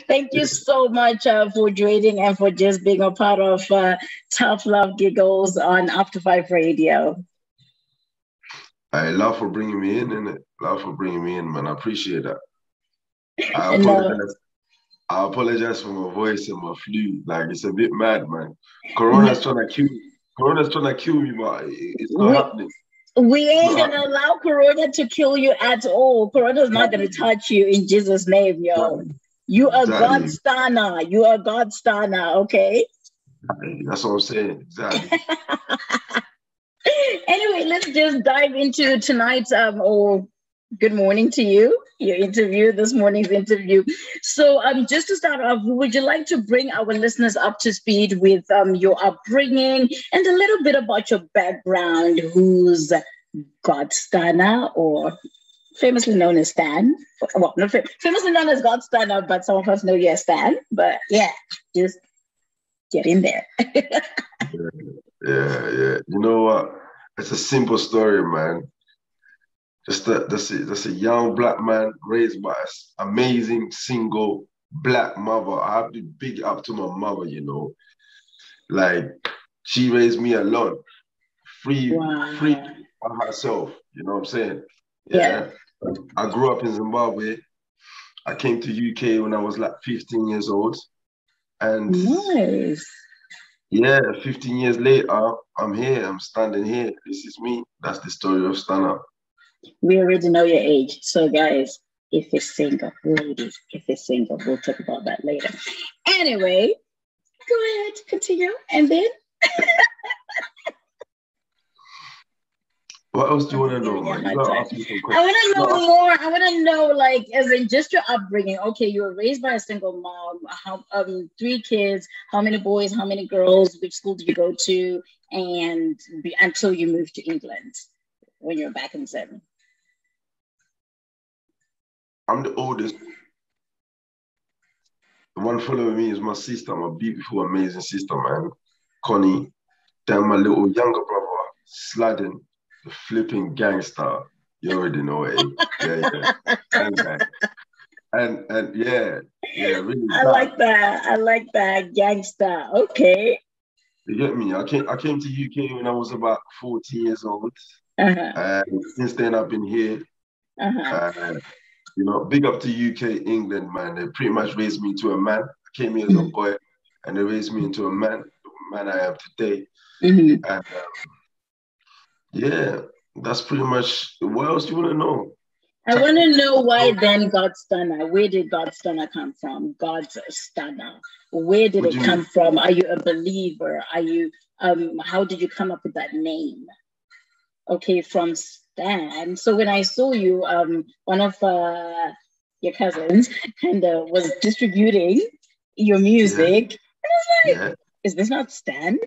Thank you so much for joining and for just being a part of Tough Love Giggles on After 5 Radio. I love for bringing me in, innit? Love for bringing me in, man. I appreciate that. I apologize for my voice and my flu. Like, it's a bit mad, man. Corona's trying to kill me. Corona's trying to kill me, but it's not happening. We ain't gonna allow Corona to kill you at all. Corona's not gonna touch you in Jesus' name, yo. Exactly. You are God stunner. You are God stunner, okay? That's what I'm saying. Exactly. Anyway, let's just dive into tonight's or good morning to you, your interview, this morning's interview. So just to start off, would you like to bring our listeners up to speed with your upbringing and a little bit about your background? Who's God Stunner, or famously known as Stan? Well, not famously known as God Stunner, but some of us know you as Stan. But yeah, just get in there. Yeah. You know what? It's a simple story, man. That's a young black man raised by an amazing single black mother. I have to big up to my mother, you know. Like, she raised me alone, free by herself. You know what I'm saying? Yeah. I grew up in Zimbabwe. I came to UK when I was like 15 years old. And nice. Yeah, 15 years later, I'm here. I'm standing here. This is me. That's the story of STUNNA. We already know your age. So, guys, if you're single, ladies, if you're single, we'll talk about that later. Anyway, go ahead, continue. And then? What else do you want to know, man? You gotta ask me some questions. I want to know more. I want to know, like, as in just your upbringing. Okay, you were raised by a single mom. How 3 kids. How many boys? How many girls? Which school did you go to? And until you moved to England when you were back in 7. I'm the oldest. The one following me is my sister, my beautiful, amazing sister, man, Connie. Then my little younger brother, Sladen, the flipping gangster. You already know it. Yeah. And yeah, really. I like that, gangster. Okay. You get me? I came to UK when I was about 14 years old. And since then I've been here. You know, big up to UK, England, man. They pretty much raised me into a man. I came here as a boy, and they raised me into a man, the man I am today. And yeah, that's pretty much. What else do you want to know? I want to know why then God Stunner. Where did God Stunner come from? God's Stunner. Where did it come from? Are you a believer? Are you? How did you come up with that name? Okay, from Stan. So when I saw you, one of your cousins kind of was distributing your music, and I was like, "Is this not Stan?"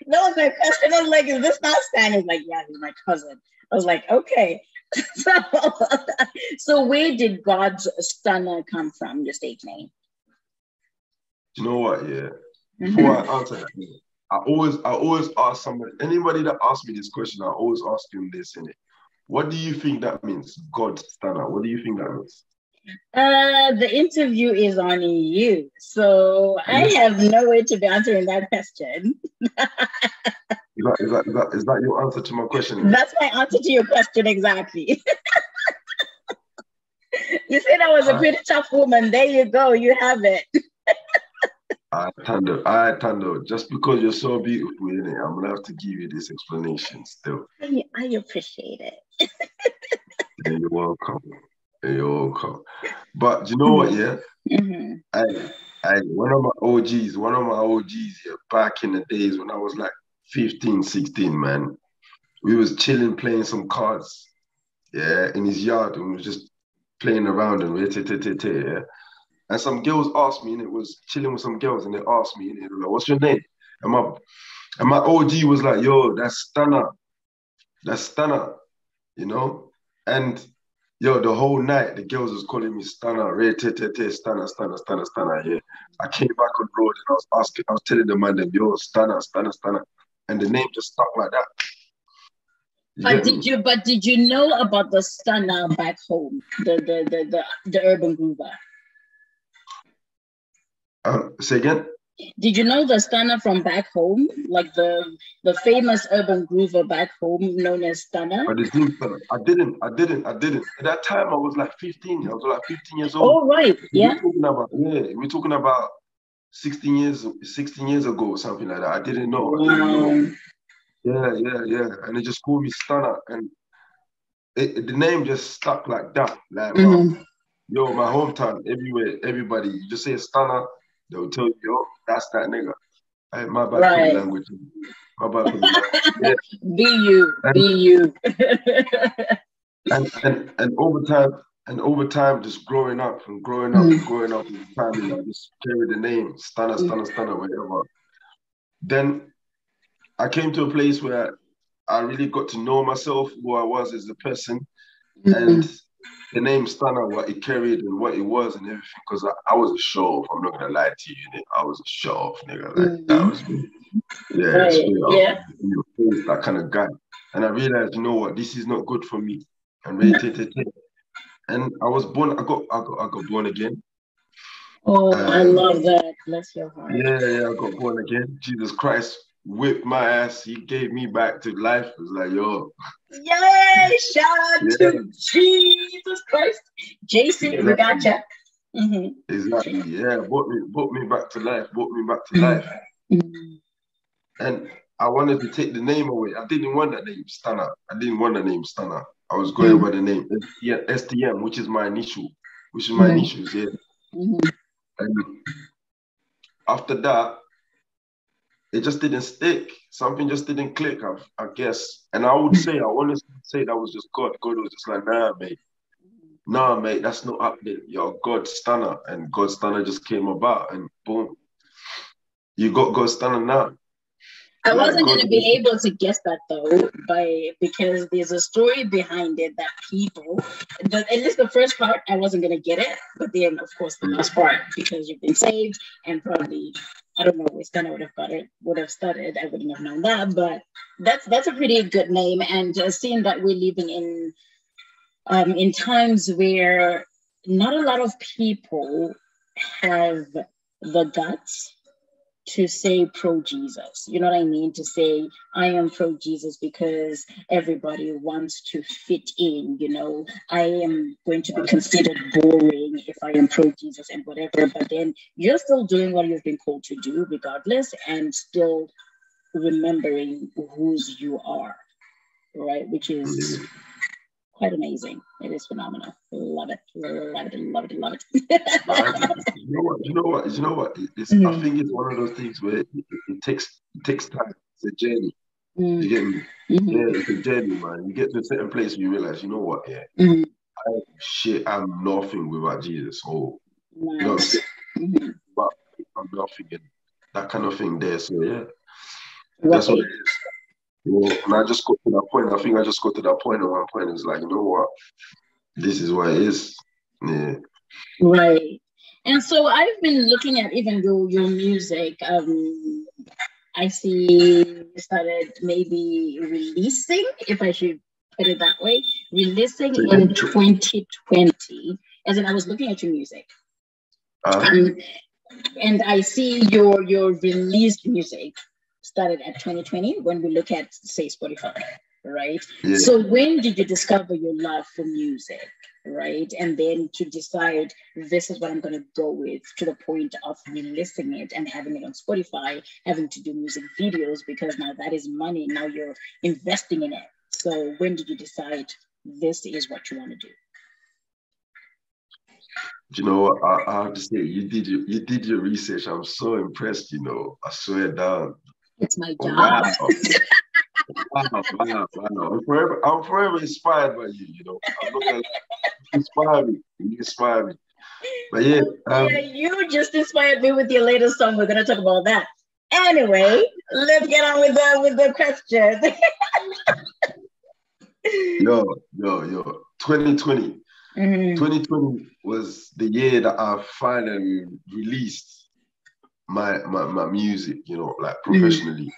That was my question. I was like, "Is this not Stan?" He's like, "Yeah, he's my cousin." I was like, "Okay." So where did God's Stunner come from? Your stage name? You know what? Yeah. Before I answer that, I always ask somebody, anybody that asks me this question, I always ask them this, innit? What do you think that means, God Stunner? What do you think that means? The interview is on you, so I have no way to be answering that question. Is that your answer to my question? That's my answer to your question, exactly. You said I was a pretty tough woman. There you go. You have it. Thando, just because you're so beautiful, innit, I'm going to have to give you this explanation still. I appreciate it. Yeah, you're welcome. But you know what, yeah? One of my OGs, yeah, back in the days when I was like 15, 16, man, we was chilling, playing some cards, yeah, in his yard, and we was just playing around and yeah. And some girls asked me, and it was chilling with some girls, and they asked me, and they were like, "What's your name?" And my OG was like, "Yo, that's Stunner," you know? And yo, the whole night, the girls was calling me Stunner, Stunner, yeah. I came back on road and I was telling the man, yo, Stunner. And the name just stuck like that. But did you know about the Stunner back home, the urban groover? Say again? Did you know the Stunna from back home, like the famous urban groover back home known as Stunna? I didn't. At that time, I was like 15. I was like 15 years old. Oh, right. Yeah. We're talking about 16 years ago or something like that. I didn't know. Wow. Yeah. And they just called me Stunna, and the name just stuck like that. Like, yo, my hometown, everywhere, everybody, you just say Stunna, they'll tell you, yo, that's that nigga. Hey, my bad for the language. My bad for the language. Yeah. Be you. and over time, just growing up, over time, you know, just carry the name Stunna, whatever. Then I came to a place where I really got to know myself, who I was as a person, and the name Stunna, what it carried and what it was and everything, because I was a show off. I'm not gonna lie to you, nigga. I was a show off, nigga. Like that was me. That kind of guy. And I realized, you know what, this is not good for me. And and I was born. I got born again. Oh, I love that. Bless your heart. Yeah, I got born again. Jesus Christ whipped my ass. He gave me back to life. It was like, yo. Yay! Shout out to Jesus Christ. JC, we gotcha. Exactly. Yeah, brought me back to life. And I wanted to take the name away. I didn't want that name, Stunna. I was going by the name STM, which is my initials, yeah. And after that, it just didn't stick. Something just didn't click, I guess. And I want to say that was just God. God was just like, nah, mate, that's not up there. You're God Stunna. And God Stunna just came about, and boom, you got God Stunna now. I wasn't going to be able to guess that though, because there's a story behind it that people, at least the first part, I wasn't going to get it. But then, of course, the last part, because you've been saved and probably, I don't know, if Stunna would have started, I wouldn't have known that. But that's a pretty good name. And seeing that we're living in times where not a lot of people have the guts to say pro-Jesus, you know what I mean? To say, I am pro-Jesus because everybody wants to fit in, you know? I am going to be considered boring if I am pro-Jesus and whatever, but then you're still doing what you've been called to do regardless, and still remembering whose you are, right? Which is quite amazing. It is phenomenal. Love it. You know what? I think it's one of those things where it takes time. It's a journey. You get me? Yeah, it's a journey, man. You get to a certain place and you realize, you know what? Yeah, I'm nothing without Jesus. Oh, you know what I'm saying? But I'm nothing, and that kind of thing there. So yeah, that's what it is. You know, and I just got to that point. I think I just got to that point at one point. It's like, you know what? This is what it is. Yeah. Right. And so I've been looking at even your music. I see you started maybe releasing, if I should put it that way, releasing in 2020. As in, I was looking at your music. And I see your released music started at 2020 when we look at, say, Spotify, right? Yeah. So when did you discover your love for music, right? And then to decide this is what I'm going to go with, to the point of releasing it and having it on Spotify, having to do music videos, because now that is money. Now you're investing in it. So when did you decide this is what you want to do? You know what? I have to say, you did your research. I'm so impressed. You know, I swear down. It's my job. Wow. I'm forever inspired by you. You know, I'm not gonna you inspire me. But yeah, you just inspired me with your latest song. We're gonna talk about that. Anyway, let's get on with the question. Yo, 2020. 2020 was the year that I finally released my music, you know, like professionally.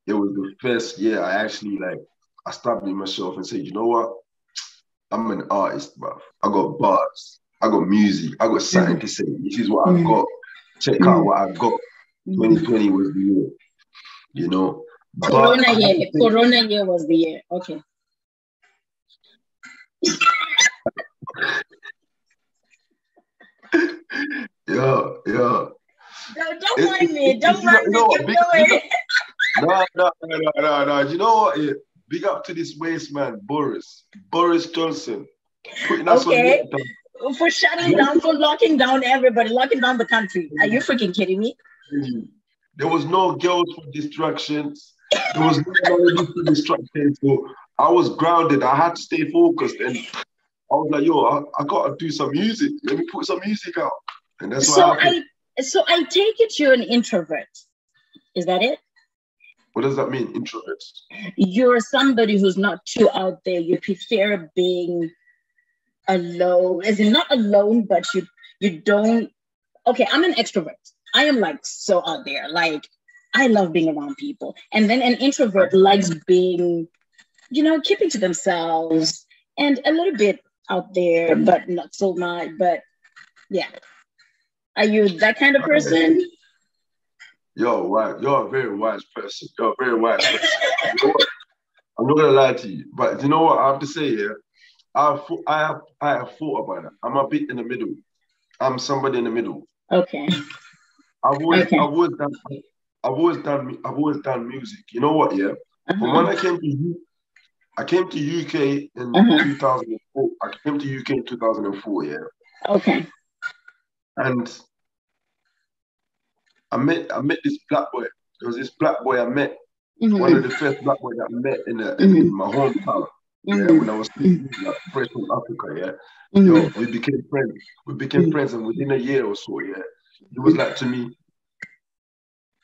It was the first year I actually I stopped in myself and said, you know what? I'm an artist, bro. I got bars, I got music, I got something to say. This is what I've got. check out what I got. 2020 was the year, you know. Corona year was the year. Okay. Yeah. No, don't mind me. Don't mind me. Keep going. No. You know what? Yeah. Big up to this waste man, Boris Johnson. Putting us on for shutting down, for locking down everybody, locking down the country. Are you freaking kidding me? There was no girls for distractions. There was no for distractions. So I was grounded. I had to stay focused. And I was like, yo, I got to do some music. Let me put some music out. And that's what happened. So I take it you're an introvert. Is that it? What does that mean, introvert? You're somebody who's not too out there. You prefer being alone, as in not alone, but you don't. Okay, I'm an extrovert. I am like so out there. Like I love being around people. And then an introvert likes being, keeping to themselves and a little bit out there, but not so much. But yeah. Are you that kind of person? You're a very wise person. You're a very wise person. You know what? I'm not gonna lie to you, but you know what I have to say here? I have thought about it. I'm a bit in the middle. I'm somebody in the middle. Okay. I've always done music. You know what? Yeah. But when I came to UK in 2004. I came to UK in 2004. Yeah. Okay. And I met this black boy. There was this black boy I met. One of the first black boys that I met in my hometown. Yeah, when I was fresh from Africa. Yeah, yo, we became friends. We became friends, and within a year or so, yeah, he was like to me.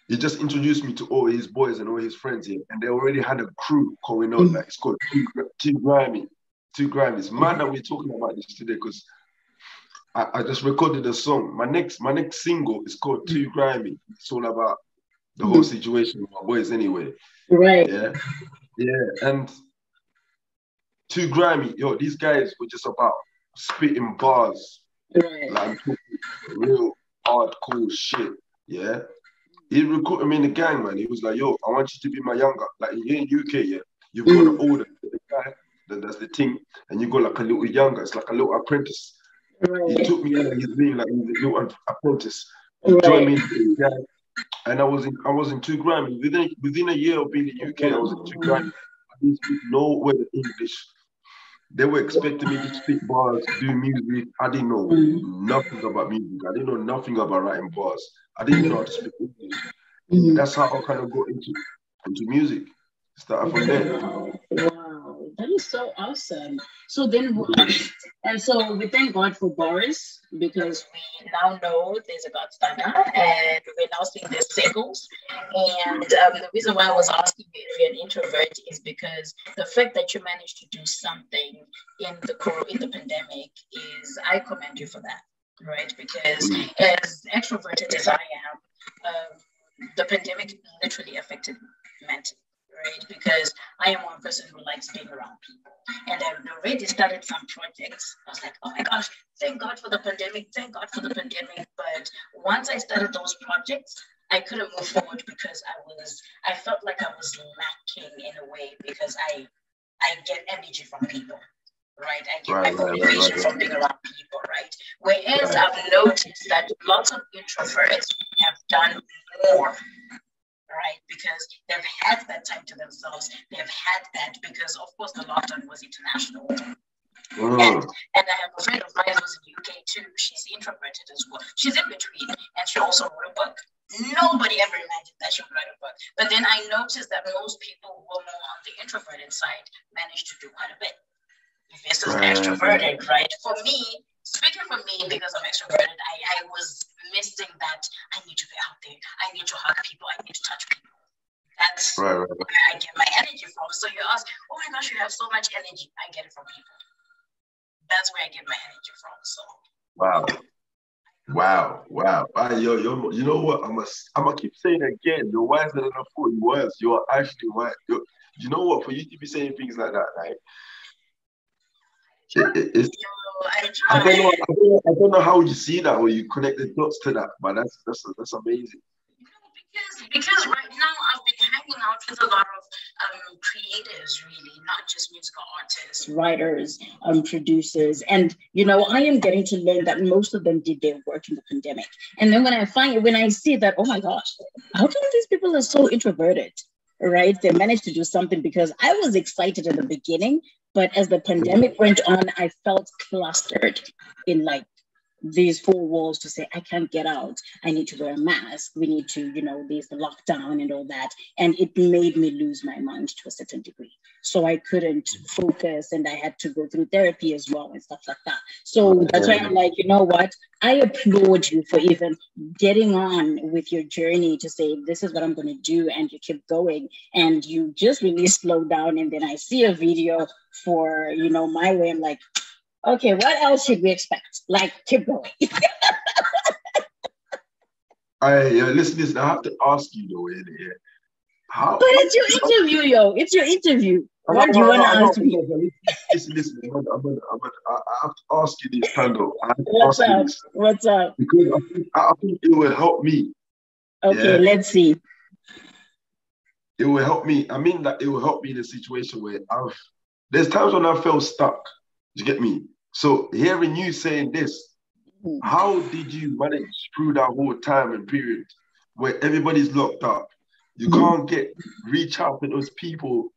He just introduced me to all his boys and all his friends here, and they already had a crew going on. Like it's called Too Grimy. It's mad that we're talking about this today because I just recorded a song. My next single is called Too Grimy. It's all about the whole situation with my boys anyway. Right. Yeah. And Too Grimy, yo, these guys were just about spitting bars. Right. Like real hardcore shit. Yeah. He recruited me in the gang, man. He was like, yo, I want you to be my younger. Like here in UK, yeah, you've got an older guy, that's the thing, and you got like a little younger. It's like a little apprentice. Right. He took me under his wing like he was a little apprentice. He joined me in the gang, and I was in Too Grimy. Within a year of being in the UK, I was in Too Grimy. I didn't speak no word of English. They were expecting me to speak bars, do music. I didn't know nothing about music. I didn't know nothing about writing bars. I didn't know how to speak English. That's how I kind of got into music. Started from there. Wow, that is so awesome. So then, and so we thank God for Boris because we now know there's a God STUNNA and we're now seeing the singles. And the reason why I was asking you if you're an introvert is because the fact that you managed to do something in the pandemic is, I commend you for that, right? Because as extroverted as I am, the pandemic literally affected me mentally. Right? Because I am one person who likes being around people. And I've already started some projects. I was like, oh my gosh, thank God for the pandemic. But once I started those projects, I couldn't move forward because I felt like I was lacking in a way because I get energy from people. Right, I get my motivation from being around people, right? Whereas I've noticed that lots of introverts have done more, right? Because they've had that time to themselves. They've had that because, of course, the lockdown was international. And I have a friend of mine who's in the UK too. She's introverted as well. She's in between, and she also wrote a book. Nobody ever imagined that she would write a book. But then I noticed that most people who are more on the introverted side managed to do quite a bit. Versus extroverted, right? For me, speaking for me, because I'm extroverted, I was missing that. I need to be out there. I need to hug people. I need to touch people. That's where I get my energy from. So you ask, oh my gosh, you have so much energy. I get it from people. That's where I get my energy from. So Wow. Yo, you know what? I'm gonna keep saying it again. You're wiser than I thought you was. You're actually wise. You know what? For you to be saying things like that, right? It's, I don't know how you see that or you connect the dots to that, but that's amazing. Because right now I've been hanging out with a lot of creators, really, not just musical artists, writers, producers, and I am getting to learn that most of them did their work in the pandemic. And then when I see that, oh my gosh, how come these people are so introverted? Right? They managed to do something, because I was excited in the beginning, but as the pandemic went on, I felt clustered in like these four walls to say, I can't get out. I need to wear a mask. We need to, there's the lockdown and all that. And it made me lose my mind to a certain degree. So I couldn't focus, and I had to go through therapy as well and stuff like that. So that's why I'm like, you know what? I applaud you for even getting on with your journey to say, this is what I'm going to do. And you keep going, and you just really slow down. And then I see a video for, my way. I'm like, okay, what else should we expect? Like, keep going. Listen, I have to ask you though, how? But it's your interview, yo. It's your interview. What do you want to ask me? Listen, I have to ask you this, Thando. What's up? What's up? Because I think it will help me. Okay, let's see. It will help me. I mean that it will help me in a situation where there's times when I felt stuck. You get me? So hearing you saying this, how did you manage through that whole time and period where everybody's locked up? You can't reach out to those people,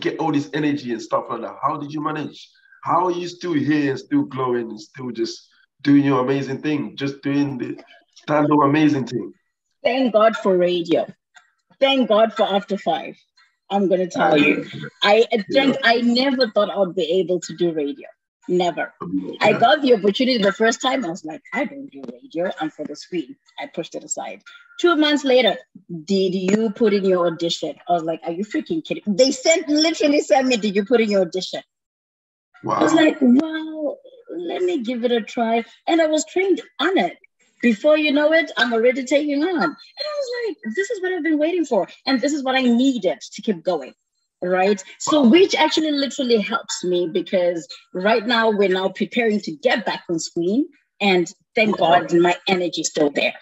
get all this energy and stuff like that. How did you manage? How are you still here and still glowing and still just doing your amazing thing, just doing the Thando amazing thing? Thank God for radio. Thank God for After 5. I'm going to tell you. I never thought I would be able to do radio. Never. I got the opportunity the first time. I was like, I don't do radio. I'm for the screen. I pushed it aside. 2 months later, did you put in your audition? I was like, are you freaking kidding? They literally sent me, did you put in your audition? Wow. I was like, wow, let me give it a try. And I was trained on it. Before you know it, I'm already taking on. And I was like, this is what I've been waiting for. And this is what I needed to keep going. Right? So which actually literally helps me, because right now we're now preparing to get back on screen, and thank God my energy is still there.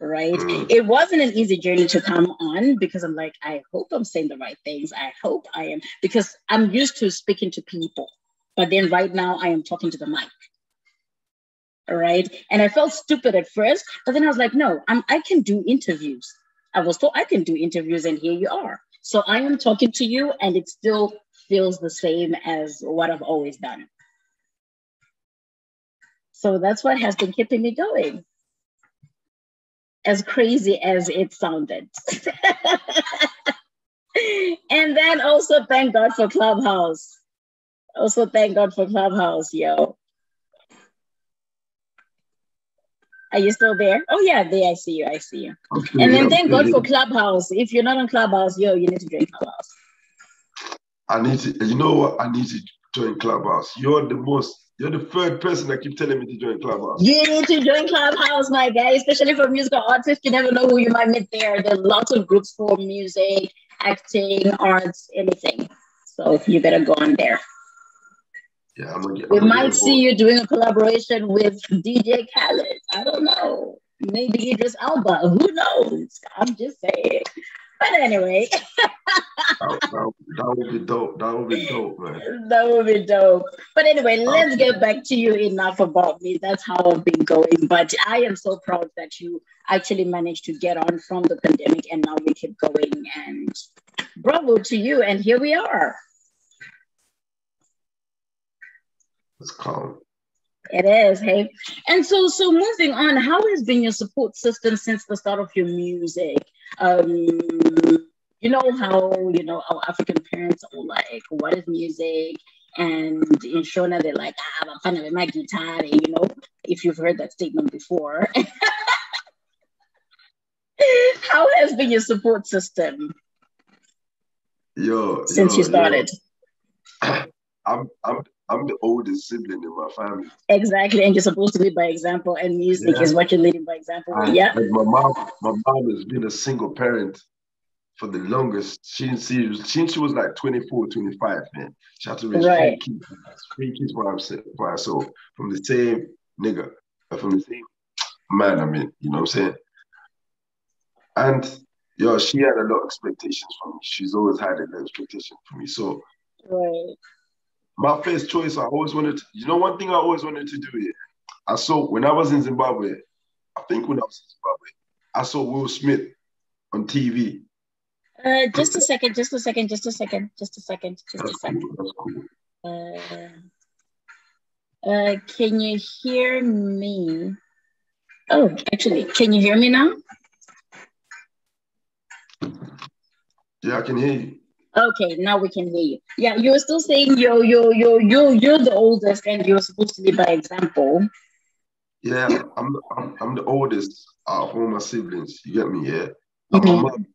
Right? It wasn't an easy journey to come on, because I'm like, I hope I'm saying the right things. I hope I am, because I'm used to speaking to people, but then right now I am talking to the mic. Right? And I felt stupid at first, but then I was like, no, I can do interviews. I was told I can do interviews, and here you are. So I am talking to you, and it still feels the same as what I've always done. So that's what has been keeping me going. As crazy as it sounded. And then also thank God for Clubhouse. Yo. Are you still there? Oh yeah, there, I see you. Okay, and then thank God for Clubhouse. If you're not on Clubhouse, yo, you need to join Clubhouse. I need to, you know what? I need to join Clubhouse. You're the third person that keep telling me to join Clubhouse. You need to join Clubhouse, my guy, especially for musical artists. You never know who you might meet there. There are lots of groups for music, acting, arts, anything. So you better go on there. Yeah, we might see you doing a collaboration with DJ Khaled. I don't know. Maybe Idris Elba. Who knows? I'm just saying. But anyway. that would be dope. That would be dope, man. That would be dope. But anyway, let's get back to you. Enough about me. That's how I've been going. But I am so proud that you actually managed to get on from the pandemic, and now we keep going. And bravo to you. And here we are. It's calm. It is, hey. And so moving on, how has been your support system since the start of your music? You know how, our African parents are like, what is music? And in Shona, they're like, I'm a fan of my guitar, if you've heard that statement before. How has been your support system since you started? I'm the oldest sibling in my family. Exactly, and you're supposed to lead by example, and music is what you're leading by example. And my mom has been a single parent for the longest. Since she was like 24, 25, man. She had to raise three kids by herself from the same nigga, from the same man, I mean, you know what I'm saying? And yo, she had a lot of expectations from me. She's always had an expectation from me. So my first choice, I always wanted to, you know, one thing I always wanted to do here. I saw when I was in Zimbabwe, I think when I was in Zimbabwe, I saw Will Smith on TV. Just a second. That's cool. Can you hear me? Oh, actually, can you hear me now? Yeah, I can hear you. Okay, now we can hear you. Yeah, you were still saying you're the oldest and you're supposed to lead by example. Yeah, I'm the oldest out of all my siblings. You get me? Yeah. And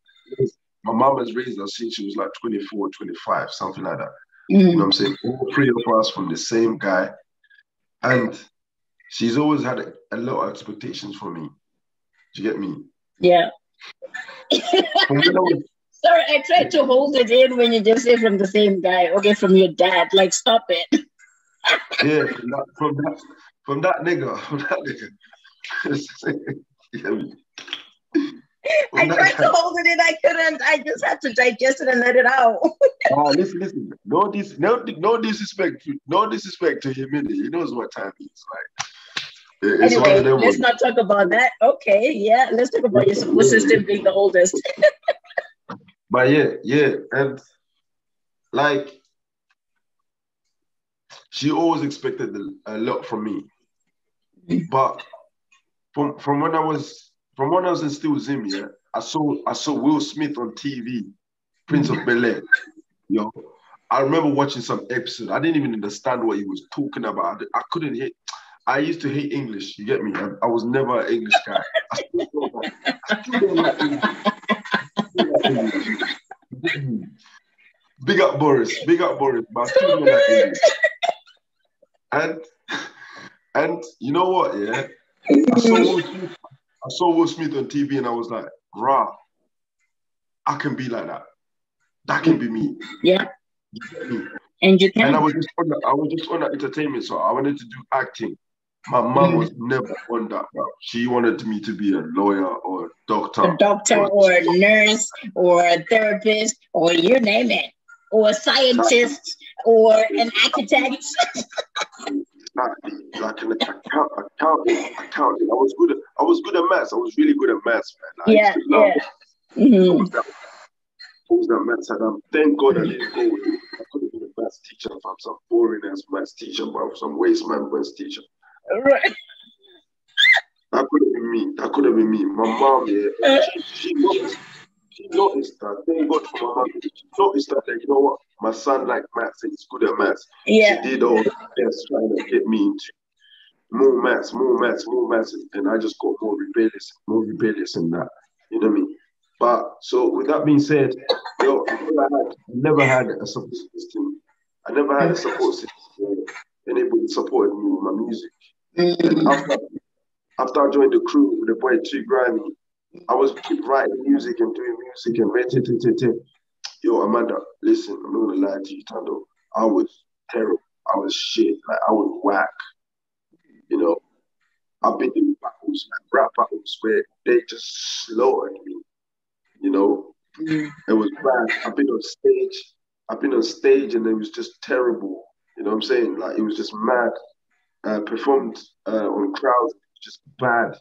my mom has raised us since she was like 24, 25, something like that. You know what I'm saying? All three of us from the same guy. And she's always had a lot of expectations for me. Do you get me? Yeah. Sorry, I tried to hold it in when you just say from the same guy. Okay, from your dad. Like, stop it. Yeah, from that nigga. You get me? I tried to hold it in, I couldn't. I just had to digest it and let it out. Listen. No disrespect to him. He knows what time it is. Like, it's anyway, let's not talk about that. Okay, yeah, let's talk about your support system being the oldest. But yeah, and like, she always expected a lot from me. But from when I was in still Zim, yeah, I saw Will Smith on TV, Prince of Bel-Air. Yo, I remember watching some episode. I didn't even understand what he was talking about. I couldn't hit. I used to hate English. You get me? I was never an English guy. I still don't like English. Big up Boris, but I still don't like English. And you know what? Yeah, I saw Will Smith on TV, and I was like, "Rah, I can be like that. That can be me." Yeah. You get me? And you can. And I was just on that entertainment, so I wanted to do acting. My mom was never on that, bro. She wanted me to be a lawyer or a doctor. A doctor or a nurse or a therapist or you name it. Or a scientist or an architect. Like an accountant. I was good at maths. I was really good at maths, man. I used to love it. I was that maths, and thank God I didn't go with it. I could have been a maths teacher from some boring ass maths teacher, bro, some waste man maths teacher. Right. That could have been me. My mom, yeah, she noticed that. Thank God for my mom. She noticed that, you know what? My son likes maths and he's good at maths. Yeah. She did all the best trying to get me into more maths. And I just got more rebellious in that. You know what I mean? But so with that being said, yo, I never had a support system. I never had a support system where anybody supported me with my music. And after I joined the crew with the boy T Grimy, I was keep writing music and doing music and yo, Amanda, listen, I'm not gonna lie to you, Thando. I was terrible. I was shit. Like I was whack. You know, I've been doing battles, like rap battles where they just slaughtered me. You know, it was bad. I've been on stage and it was just terrible. You know what I'm saying? Like it was just mad. Performed on crowds, just bad.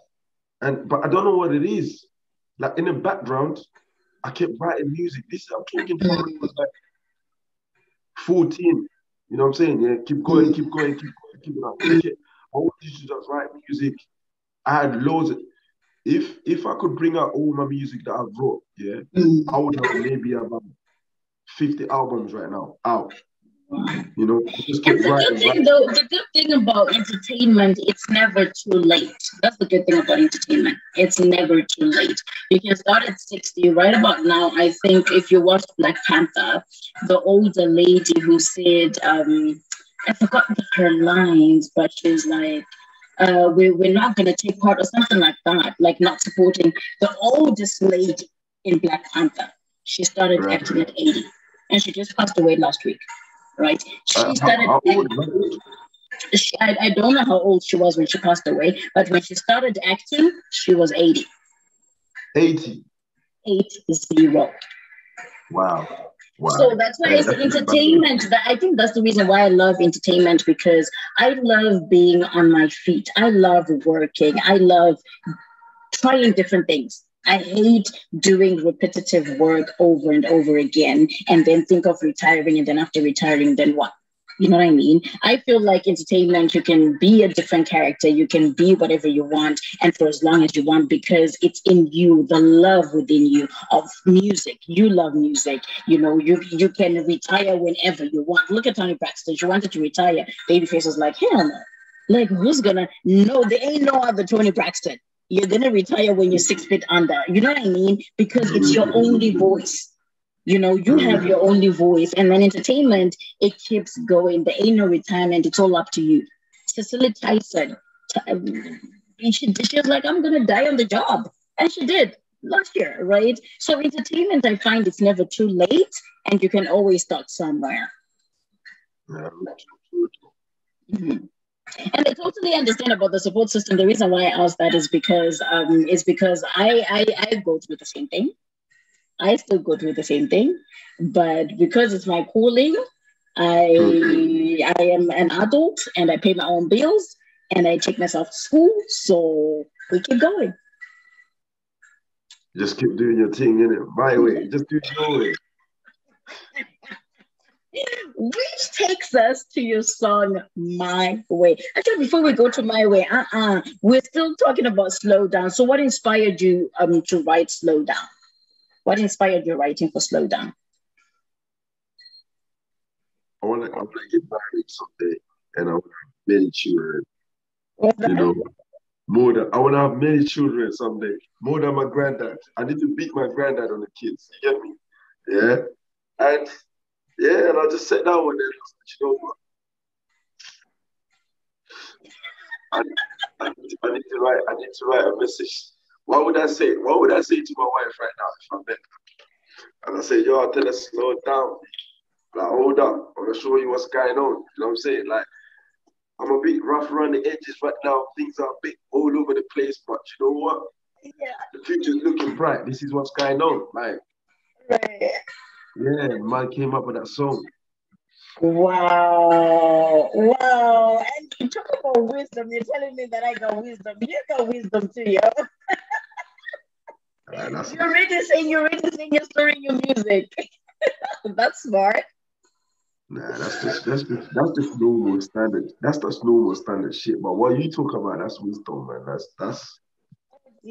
But I don't know what it is. Like in the background, I kept writing music. I'm talking to when I was like 14. You know what I'm saying? Yeah, keep going. I always used to just write music. I had loads of. If I could bring out all my music that I wrote, yeah, I would have maybe about 50 albums right now out. You know, just keep writing. The good thing about entertainment, it's never too late. That's the good thing about entertainment. It's never too late. You can start at 60. Right about now, I think if you watch Black Panther, the older lady who said, I forgot her lines, but she's like, we're not going to take part or something like that, like not supporting the oldest lady in Black Panther. She started Right. acting at 80, and she just passed away last week, right? She started. How old? I don't know how old she was when she passed away, but when she started acting, she was 80. 80. 80. Wow. So that's why it's entertainment. I think that's the reason why I love entertainment, because I love being on my feet. I love working. I love trying different things. I hate doing repetitive work over and over again and then think of retiring, and then after retiring, then what? You know what I mean? I feel like entertainment, you can be a different character, you can be whatever you want, and for as long as you want, because it's in you, the love within you of music. You love music. You know, you can retire whenever you want. Look at Toni Braxton. She wanted to retire. Babyface was like, hell no. Like, who's gonna? No, there ain't no other Toni Braxton. You're gonna retire when you're 6 feet under. You know what I mean? Because it's your only voice. You know, you have your only voice. And then entertainment, it keeps going. There ain't no retirement. It's all up to you. Cecily Tyson, she was like, I'm going to die on the job. And she did last year, right? So entertainment, I find it's never too late, and you can always start somewhere. Mm-hmm. And I totally understand about the support system. The reason why I asked that is because I go through the same thing. I still go through the same thing, but because it's my calling, I am an adult and I pay my own bills and I take myself to school, so we keep going. Just keep doing your thing, innit? My way. Just do your way. Which takes us to your song, My Way. Actually, before we go to My Way, we're still talking about Slow Down. So what inspired you to write Slow Down? What inspired your writing for Slow Down? I want to get married someday, and I want to have many children. You know, I want to have many children someday, more than my granddad. I need to beat my granddad on the kids. You get me? Yeah. And I just sat down with them and I said, you know what? I need to write a message. What would I say to my wife right now if I met her? And I say, yo, tell her slow down. Like, hold up, I'm gonna show you what's going on. You know what I'm saying? Like, I'm a bit rough around the edges right now. Things are a bit all over the place, but you know what? Yeah. The future's looking bright. This is what's going on. Like, right. Yeah, the man came up with that song. Wow. And you talk about wisdom. You're telling me that I got wisdom. You got wisdom too, yo. You're already saying your story in your music. That's smart. Nah, that's just normal standard. That's just normal standard shit. But what you talk about, that's wisdom, man. That's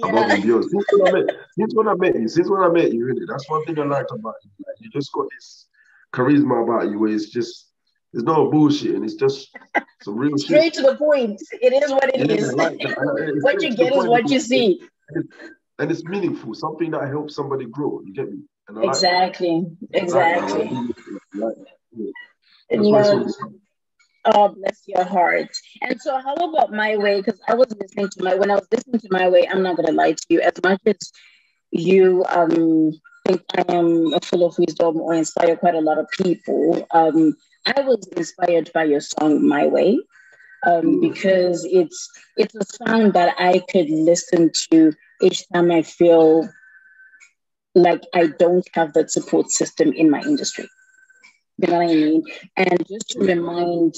above and beyond. Since when I met you, really, that's one thing I liked about you. Like, you just got this charisma about you where there's no bullshit, and it's just some real shit. Straight to the point. It is what it is. Like what you get is what you see. And it's meaningful, something that helps somebody grow. You get me? And exactly. Oh, bless your heart. And so how about My Way? Because when I was listening to My Way, I'm not gonna lie to you, as much as you think I am full of wisdom or inspire quite a lot of people, I was inspired by your song My Way, because it's a song that I could listen to each time I feel like I don't have that support system in my industry. You know what I mean? And just to remind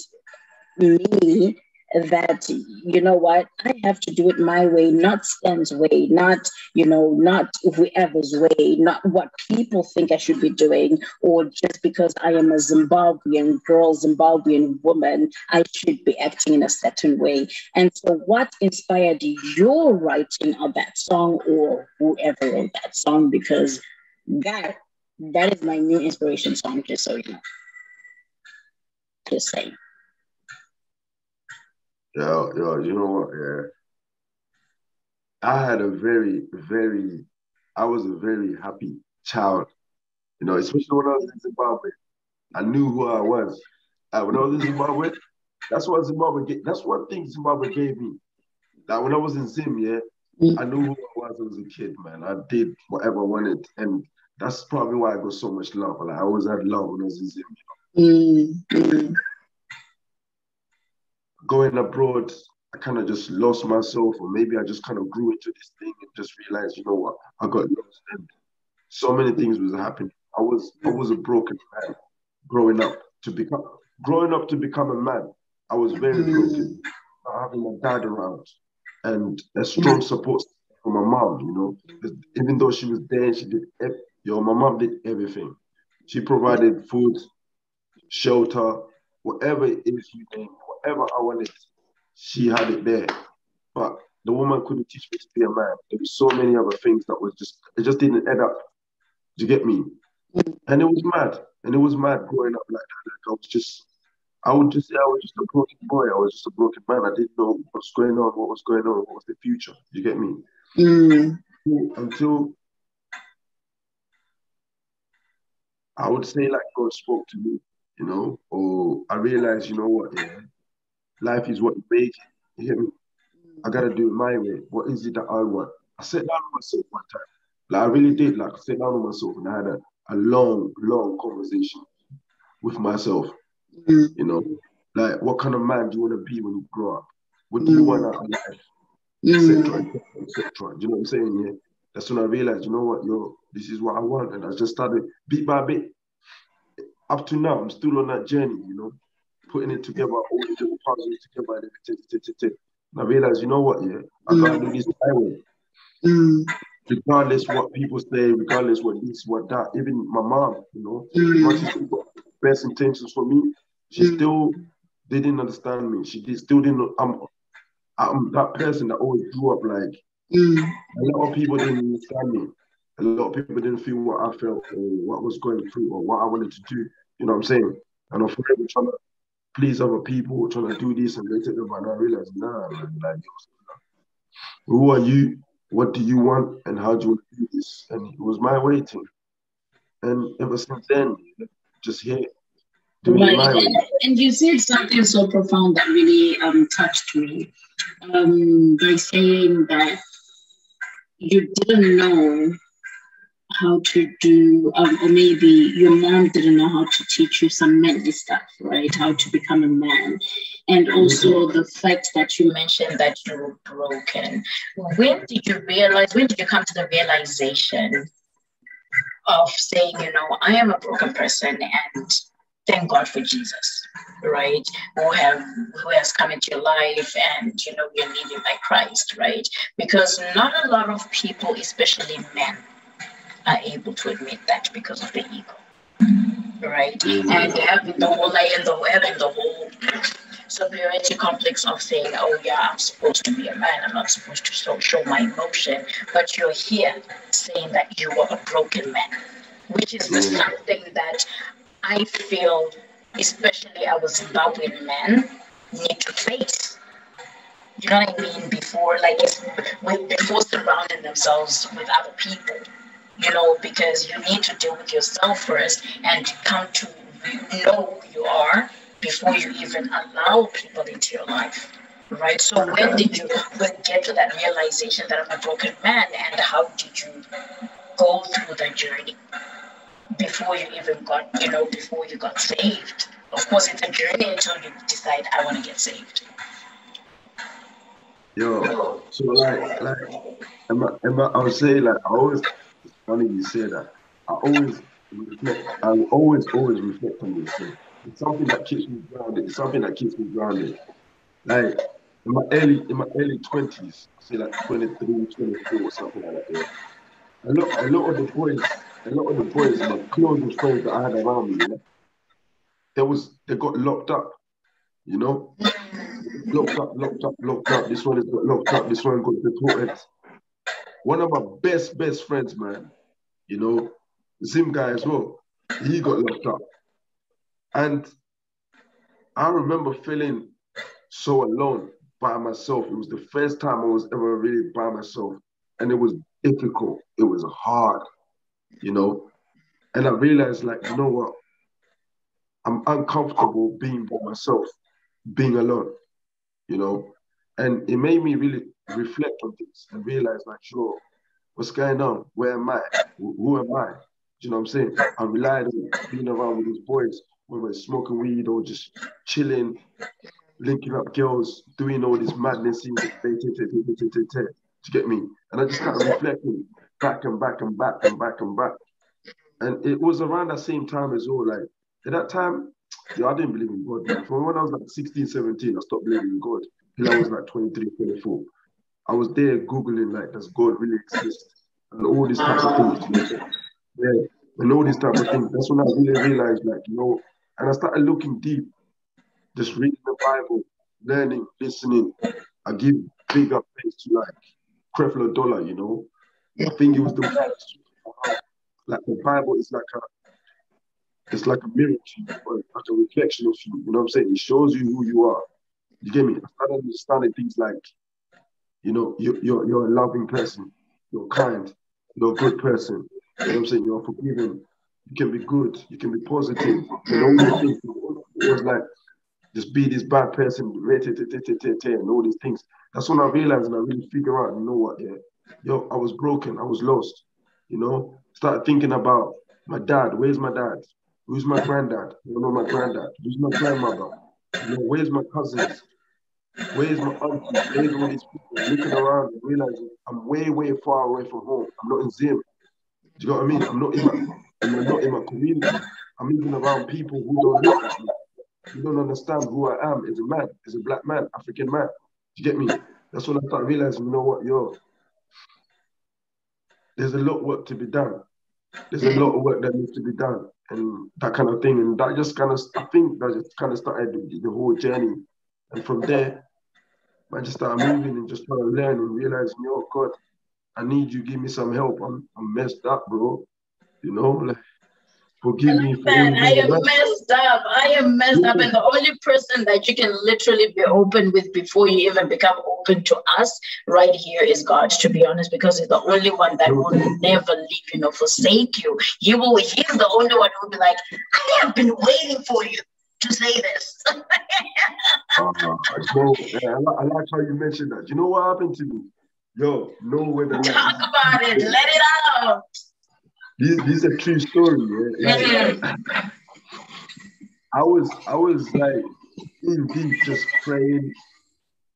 me that, you know what, I have to do it my way, not Stan's way, not whoever's way, not what people think I should be doing, or just because I am a Zimbabwean girl, Zimbabwean woman, I should be acting in a certain way. And so what inspired your writing of that song, or whoever wrote that song? Because that is my new inspiration song, just so you know. Just saying. Yo, you know what? Yeah, I was a very happy child. You know, especially when I was in Zimbabwe. I knew who I was. When I was in Zimbabwe, that's one thing Zimbabwe gave me. Like when I was in Zim, I knew who I was as a kid, man. I did whatever I wanted, and That's probably why I got so much love. Like I always had love when I was in Zim. Going abroad, I kind of just lost myself, or maybe I just kind of grew into this thing and just realized, you know what, I got lost, and so many things was happening. I was a broken man growing up to become a man. I was very broken. Not having my dad around and a strong support from my mom, you know, even though she was there, she did, my mom did everything. She provided food, shelter, whatever it is you name, whatever I wanted, she had it there. But the woman couldn't teach me to be a man. There were so many other things that was just, it just didn't add up. Do you get me? And it was mad. And it was mad growing up like that. Like I would just say I was just a broken boy. I was just a broken man. I didn't know what's going on, what was going on, what was the future. Do you get me? Until I would say like God spoke to me, you know, or I realized, you know what, yeah, life is what you make it. You get me? I gotta do it my way. What is it that I want? I sat down with myself one time. Like I really did. Like I sat down with myself and I had a long, long conversation with myself. You know, like what kind of man do you want to be when you grow up? What do you want out of life? Etc. Etc. Do you know what I'm saying? Yeah. That's when I realized, you know what, this is what I want. And I just started bit by bit. Up to now, I'm still on that journey, you know, putting it together, all the little puzzles together. And I realized, you know what, yeah, I gotta do this my way. Regardless what people say, regardless what this, what that, even my mom, you know, as much as she got best intentions for me, she still didn't understand me. Still didn't. I'm that person that always grew up like a lot of people didn't understand me. A lot of people didn't feel what I felt or what was going through or what I wanted to do. You know what I'm saying? And I'm forever trying to please other people, trying to do this and later, and I realized, nah, man, like, who are you? What do you want? And how do you want to do this? And it was my waiting. And ever since then, just here, doing it my way. And you said something so profound that really touched me. By saying that you didn't know how to do, or maybe your mom didn't know how to teach you some manly stuff, right? How to become a man. And also the fact that you mentioned that you were broken. When did you come to the realization of saying, you know, I am a broken person and thank God for Jesus, right? Who has come into your life and, you know, you're needed by Christ, right? Because not a lot of people, especially men, are able to admit that because of the ego, right? And having the whole superiority complex of saying, oh yeah, I'm supposed to be a man, I'm not supposed to show my emotion, but you're here saying that you are a broken man, which is the something that I feel, especially our Zimbabwean men, need to face. You know what I mean? Before surrounding themselves with other people, you know, because you need to deal with yourself first and come to know who you are before you even allow people into your life, right? So when did you get to that realization that I'm a broken man, and how did you go through that journey before you even before you got saved? Of course, it's a journey until you decide, I want to get saved. Yo, so like, I would say, like, it's funny you say that. I always reflect on this thing. It's something that keeps me grounded. Like, in my early 20s, say like 23, 24, something like that, yeah. A lot of the boys, my closest friends that I had around me, yeah, they got locked up, you know? Locked up. This one has got locked up. This one got deported. One of my best friends, man, you know, Zim guy as well, he got locked up. And I remember feeling so alone by myself. It was the first time I was ever really by myself. And it was difficult. It was hard, you know? And I realized, like, you know what? I'm uncomfortable being by myself, being alone, you know? And it made me really reflect on things and realize, like, sure, what's going on? Where am I? Who am I? you know what I'm saying? I relied on being around with these boys when we're smoking weed or just chilling, linking up girls, doing all this madness. Do you get me? And I just kind of reflecting back and back and back and back and back. And it was around that same time as well. Like at that time, yeah, I didn't believe in God, man. From when I was like 16, 17, I stopped believing in God. Till I was like 23, 24. I was there Googling, like, does God really exist? And all these types of things, you know? Yeah, and all these types of things. That's when I really realized, like, you know, and I started looking deep, just reading the Bible, learning, listening. I give big up thanks to like Creflo Dollar, you know. I think it was the one, like the Bible is like it's like a mirror to you, or like a reflection of you. You know what I'm saying? It shows you who you are. You get me? I started understanding things like, you know, you're a loving person, you're kind, you're a good person. You know what I'm saying? You're forgiving. You can be good. You can be positive. And all these things. It was like, just be this bad person, and all these things. That's when I realized and I really figure out, you know what, yeah, yo, I was broken. I was lost. You know, started thinking about my dad. Where's my dad? Who's my granddad? I don't know my granddad. Who's my grandmother? You know, where's my cousins? Where's my auntie? Where's all these people? Looking around and realizing I'm way, way far away from home. I'm not in Zim. Do you know what I mean? I'm not in my community. I'm even around people who don't look like me. You don't understand who I am as a man, as a black man, African man. Do you get me? That's when I started realizing, you know what, yo, there's a lot of work to be done. There's a lot of work that needs to be done and that kind of thing. And that just kind of, I think that just kind of started the whole journey. And from there, I just started moving and just trying to learn and realizing, yo, God, I need you to give me some help. I'm messed up, bro. You know, like, forgive me for I am messed up. I am messed up. And the only person that you can literally be open with before you even become open to us right here is God, to be honest, because he's the only one that will never leave you, forsake you. He's the only one who will be like, I have been waiting for you to say this. I like how you mentioned that. You know what happened to me? Yo, talk about it. Let it out. This is a true story, yeah. Like, I was like in deep, just praying,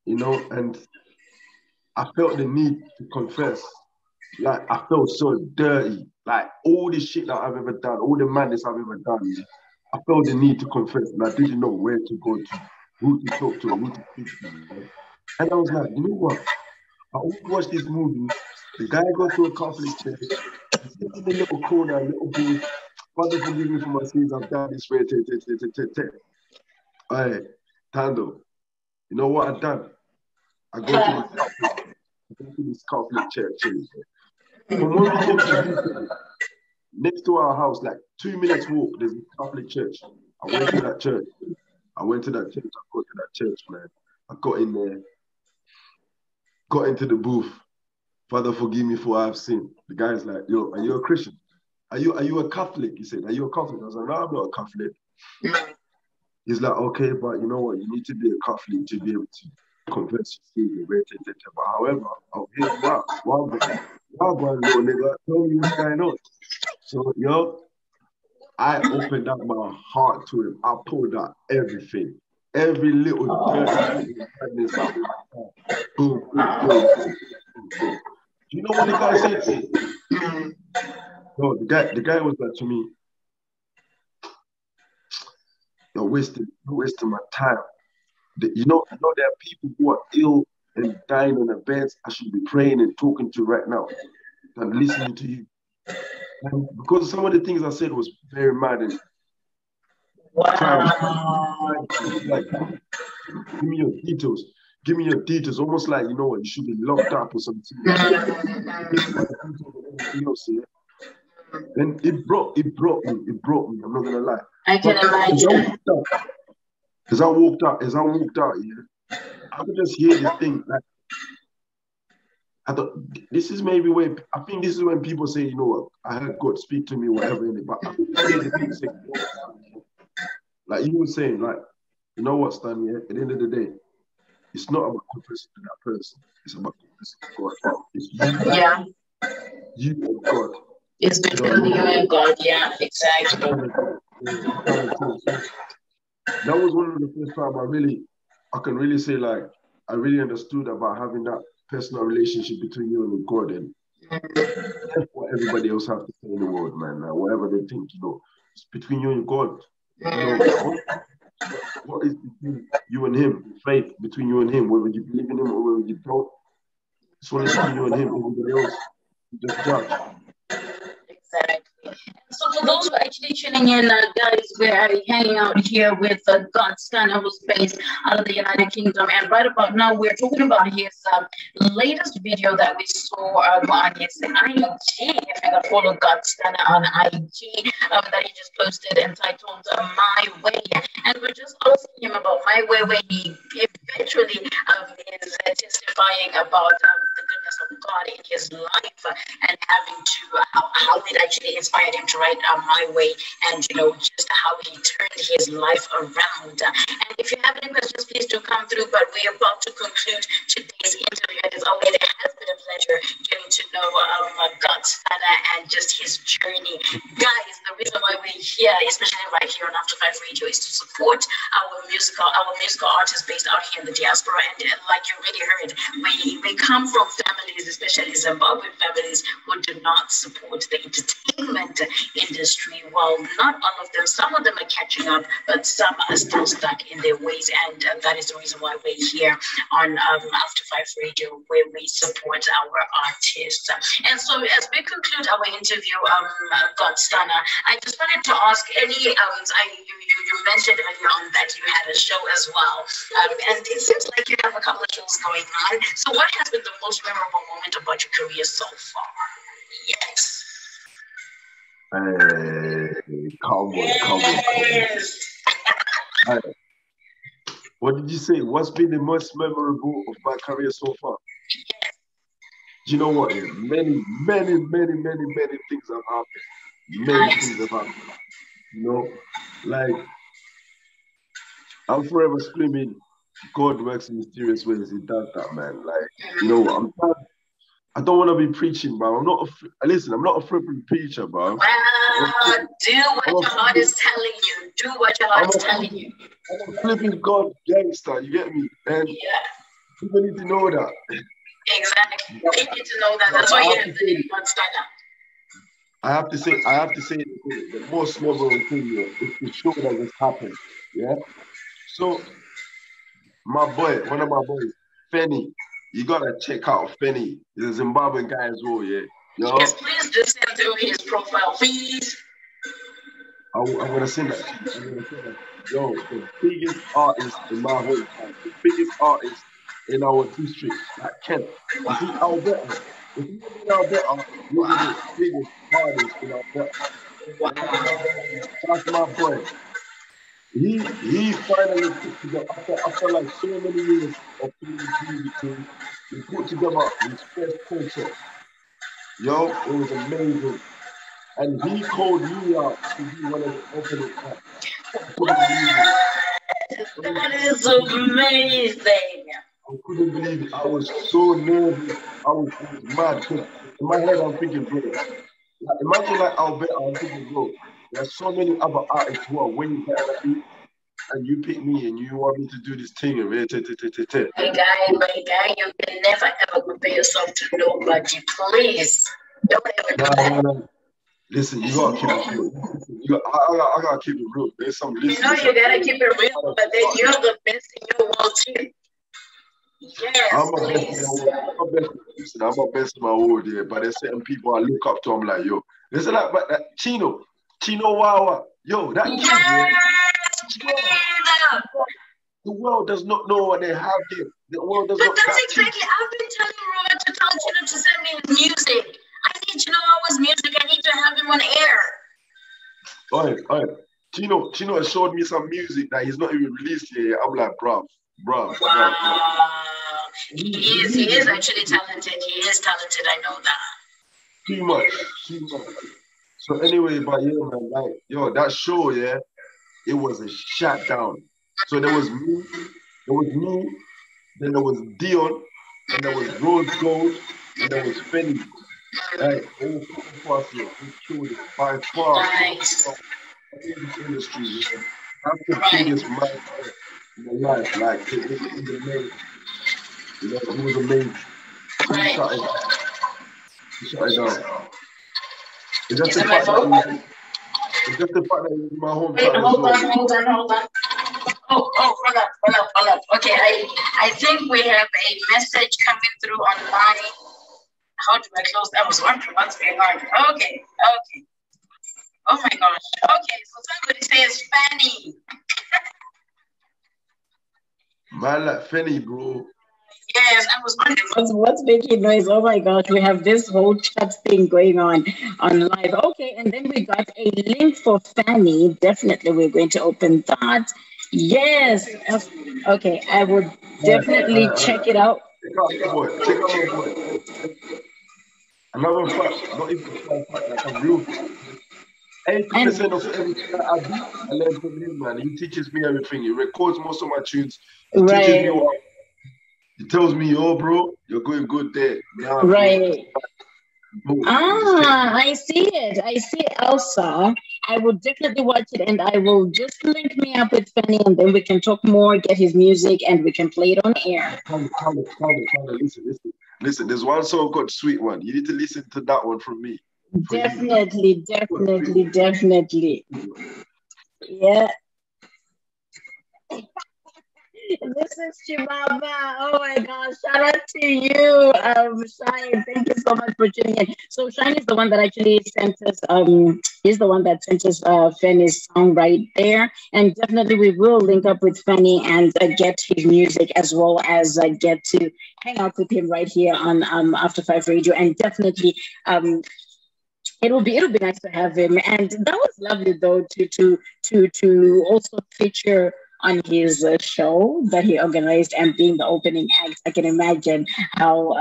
you know, and I felt the need to confess. Like I felt so dirty. Like all the shit that I've ever done, all the madness I've ever done, I felt the need to confess, and I didn't know where to go to, who to talk to, who to speak to. You know? And I was like, you know what? I always watch this movie. The guy goes to a Catholic church. He's in the little corner, little booth. Father, forgive me for my sins. I've done this way. All right, Thando. You know what I've done? I go to this Catholic church. From when we came to next to our house, like 2 minutes walk, there's a Catholic church. I went to that church. I got to that church, man. I got in there, got into the booth. Father, forgive me for I have sinned. The guy's like, yo, are you a Christian? Are you a Catholic? He said, are you a Catholic? I was like, no, I'm not a Catholic. He's like, okay, but you know what? You need to be a Catholic to be able to confess your sin. But however, here's one little nigga, tell me what's going on. So, yo, I opened up my heart to him. I pulled out everything. Every little dirty madness out of my heart. Boom, boom, boom, boom, boom. Do you know what the guy said to me? No, the guy was like to me, you're wasting my time. You know there are people who are ill and dying on their beds. I should be praying and talking to right now and listening to you. And because some of the things I said was very mad and like, give me your details. Give me your details. Almost like, you know what, you should be locked up or something. And it broke me. I'm not gonna lie. I can imagine. As I walked out, yeah, I could just hear this thing. Like, I thought this is maybe where I think this is when people say, you know what, I heard God speak to me, whatever in it. But I hear the thing say, like you were saying, like, you know what, Stan, yeah, at the end of the day, it's not about confessing to that person. It's about confessing to God. It's you, you and God. It's between you and God. Yeah, exactly. That was one of the first time I can really say like I really understood about having that personal relationship between you and God, and that's what everybody else have to say in the world, man. Like, whatever they think, you know, it's between you and God. You know, what is between you and Him? Faith between you and Him, whether you believe in Him or whether you don't. It's only between you and Him. Everybody else, you just judge. Exactly. So for those who are actually tuning in, guys, we're hanging out here with STUNNA, who's based out of the United Kingdom. And right about now, we're talking about his latest video that we saw on his IG. If you can follow STUNNA on IG, that he just posted entitled My Way. And we're just asking him about My Way, where he eventually is testifying about the goodness of God in his life and having to, how it actually inspired him to write My Way, and you know, just how he turned his life around. And if you have any questions, please do come through. But we're about to conclude today's interview. And as always, it has been a pleasure getting to know STUNNA and just his journey. Guys, the reason why we're here, especially right here on After 5 Radio, is to support our musical artists based out here in the diaspora. And like you already heard, we come from families, especially Zimbabwean families, who do not support the entertainment industry. Well, not all of them. Some of them are catching up, but some are still stuck in their ways. And that is the reason why we're here on After 5 Radio, where we support our artists. And so as we conclude our interview, STUNNA, I just wanted to ask any, you mentioned earlier on that you had a show as well. And it seems like you have a couple of shows going on. So what has been the most memorable moment about your career so far? Yes. Come on. What did you say? What's been the most memorable of my career so far? You know what? Many things have happened. Many things have happened. You know, like I'm forever screaming, God works in mysterious ways. He does that, man. Like, you know, I don't want to be preaching, bro. I'm not a flipping preacher, bro. Well, do what your heart is telling you. Do what your heart is telling you. I'm a flipping God gangster, you get me? And people need to know that. Exactly. They need to know that. That's why you have to name STUNNA. I have to say the most memorable thing here is the show that just happened. Yeah. So my boy, one of my boys, Fenny, you gotta check out Fenny. He's a Zimbabwean guy as well, yeah. Yo, yes, please just send through his profile, please. I'm gonna send that. Yo, the biggest artist in my whole time, the biggest artist in our district, like Kent. You see Alberta. If you live in Alberta, you're the biggest artist in Alberta. Wow. That's my boy. He finally put together, after like so many years of doing music, he put together his first concert. Yo, it was amazing. And he called me out to be one of the opening acts. That is amazing. I couldn't believe it. I was so nervous. I was mad. In my head, I'm thinking, bro, like, imagine like Alberta, I'm thinking, bro, there's so many other artists who are way better than me, and you pick me and you want me to do this thing. My guy, you can never ever compare yourself to nobody. Please, don't ever do that. No. Listen, you gotta keep it real. I gotta keep it real. There's some listeners. You know you gotta keep it real, but then you're the best in your world too. Yes, I'm a best in my world, yeah. But there's certain people I look up to. I'm like, yo, listen, like, but that Chino Wawa, yo, that kid, yeah. The world does not know what they have here. The world does not. But that's exactly. I've been telling Robert to tell Chino to send me his music. I need Chino Wawa's music. I need to have him on air. All right. Chino has showed me some music that he's not even released yet. I'm like, bro. Wow. He is actually talented. He is talented. I know that. Too much. So anyway, but yeah, man, like, yo, that show, yeah, it was a shutdown. So there was me, then there was Dion, and there was Rose Gold, and there was Fenny. Hey, all fast here. We killed it by far. Nice. In this industry, you know, that's the biggest milestone in my life. Like it was amazing. You know, it was amazing. He Right. shut it. He shut it down. It's just Is the it my fact that phone? it's just the fact that it was my Wait, hometown as hold well. on, hold on, hold on. Oh, hold up. Okay, I think we have a message coming through online. How do I close that? I was wondering what's going on. Okay. Oh my gosh. Okay, so somebody says Fanny. Man, like Fenny, bro. Yes, I was wondering what's making noise. Oh my gosh, we have this whole chat thing going on live. Okay, and then we got a link for Fanny. Definitely, we're going to open that. Yes. Okay, I would definitely check it out. Check out my boy. Check out my boy. Another fact, not even a fact, like a real 80% of everything that I do, I learn from him, man. He teaches me everything. He records most of my tunes. He teaches me what. He tells me, "Yo, bro, you're going good there." Nah, right. Bro, I see it. I see Elsa. I will definitely watch it, and I will just link me up with Fanny, and then we can talk more, get his music, and we can play it on air. Listen. There's one song called "Sweet One." You need to listen to that one from me. Definitely. Yeah. This is Chibaba. Oh my gosh. Shout out to you, Shine. Thank you so much for tuning in. So Shine is the one that actually sent us, he's the one that sent us Fanny's song right there. And definitely we will link up with Fanny and get his music, as well as get to hang out with him right here on After Five Radio. And definitely it'll be nice to have him. And that was lovely though to also feature on his show that he organized and being the opening act. I can imagine how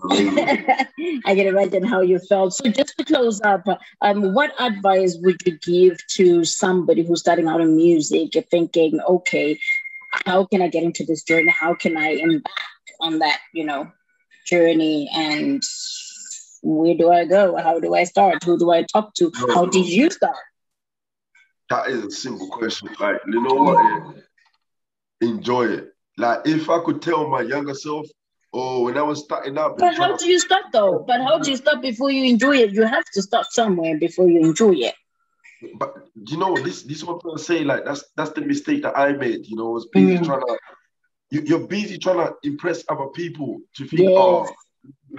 I can imagine how you felt. So just to close up, what advice would you give to somebody who's starting out in music, thinking, okay, how can I get into this journey? How can I embark on that, journey? And where do I go? How do I start? Who do I talk to? How did you start? That is a simple question. Like, you know what? Enjoy it. Like, if I could tell my younger self, when I was starting up. But how do you start though? But how do you start before you enjoy it? You have to start somewhere before you enjoy it. But you know, this is what I'm trying to say. Like, that's the mistake that I made. I was busy trying to. You're busy trying to impress other people to think,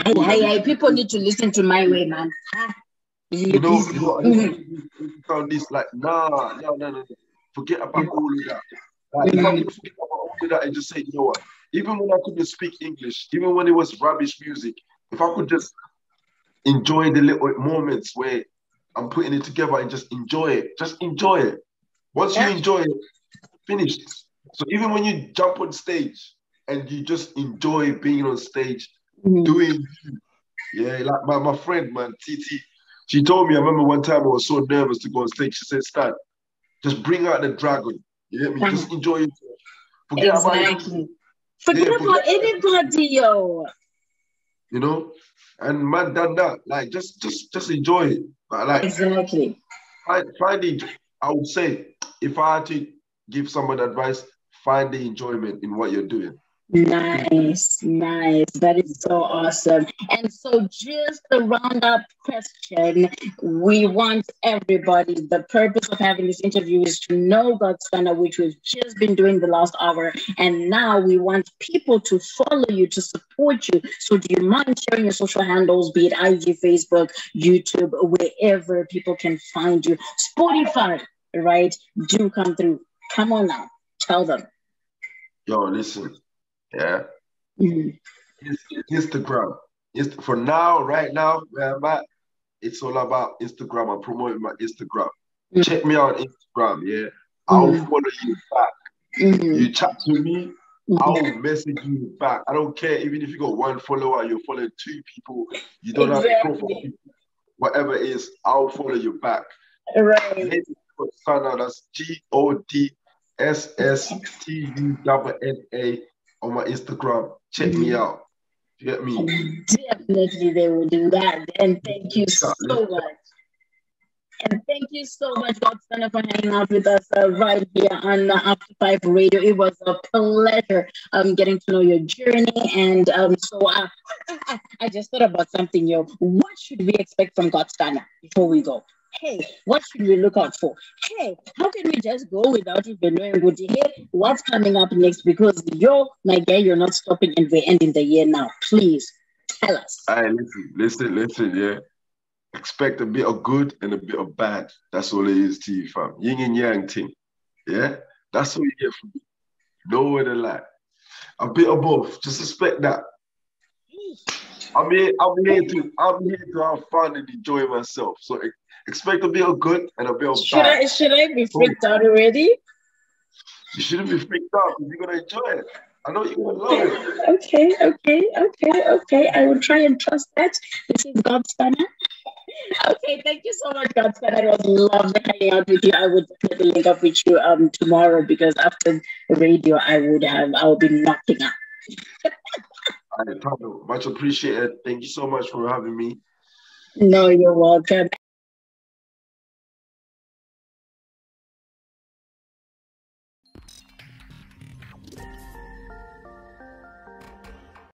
hey, people need to listen to my way, man. Found this like, no. Forget about all of that. Like, if I could forget about all of that and just say, you know what? Even when I couldn't speak English, even when it was rubbish music, if I could just enjoy the little moments where I'm putting it together and just enjoy it. Once you enjoy it, finished. So even when you jump on stage and you just enjoy being on stage, doing, like my friend, man, TT, she told me, I remember one time I was so nervous to go on stage. She said, Stan, just bring out the dragon. You get me? Just enjoy it. Forget about anybody, yo. And man done that. Like, just enjoy it. Like, exactly. Find it. I would say, if I had to give someone advice, find the enjoyment in what you're doing. Nice. That is so awesome. And so just a round-up question. We want everybody, the purpose of having this interview is to know God's STUNNA, which we've just been doing the last hour. And now we want people to follow you, to support you. So do you mind sharing your social handles, be it IG, Facebook, YouTube, wherever people can find you? Spotify, right? Do come through. Come on now. Tell them. Yo, listen. Yeah. Instagram. For now, right now, where I'm at, it's all about Instagram. I'm promoting my Instagram. Check me out on Instagram, yeah? I'll follow you back. You chat to me, I'll message you back. I don't care, even if you got one follower, you're following 2 people, you don't have a profile, whatever it is, I'll follow you back. Right. STUNNA, that's GODSSTUNNA on my Instagram. Check me out. You get me? Definitely they will do that. And thank you so much. And thank you so much, Godstunna, for hanging out with us right here on After Five Radio. It was a pleasure getting to know your journey. And I just thought about something, yo. What should we expect from Godstunna before we go? Hey, what should we look out for? Hey, how can we just go without even knowing what's coming up next? Because my guy, you're not stopping and we're ending the year now. Please tell us. All right, listen, yeah. Expect a bit of good and a bit of bad. That's all it is to you, fam. Yin and yang thing. Yeah? That's all you get from me. Nowhere to lie. A bit of both. Just expect that. I'm here to have fun and enjoy myself. So expect a bit of good and a bit of bad. Should I be freaked out already? You shouldn't be freaked out because you're gonna enjoy it. I know you're gonna love it. Okay. I will try and trust that. This is Godstunna. Okay, thank you so much, Godstunna. It was lovely hanging out with you. I would definitely link up with you tomorrow because after the radio I'll be knocking out. All right, Thando, much appreciated. Thank you so much for having me. No, you're welcome.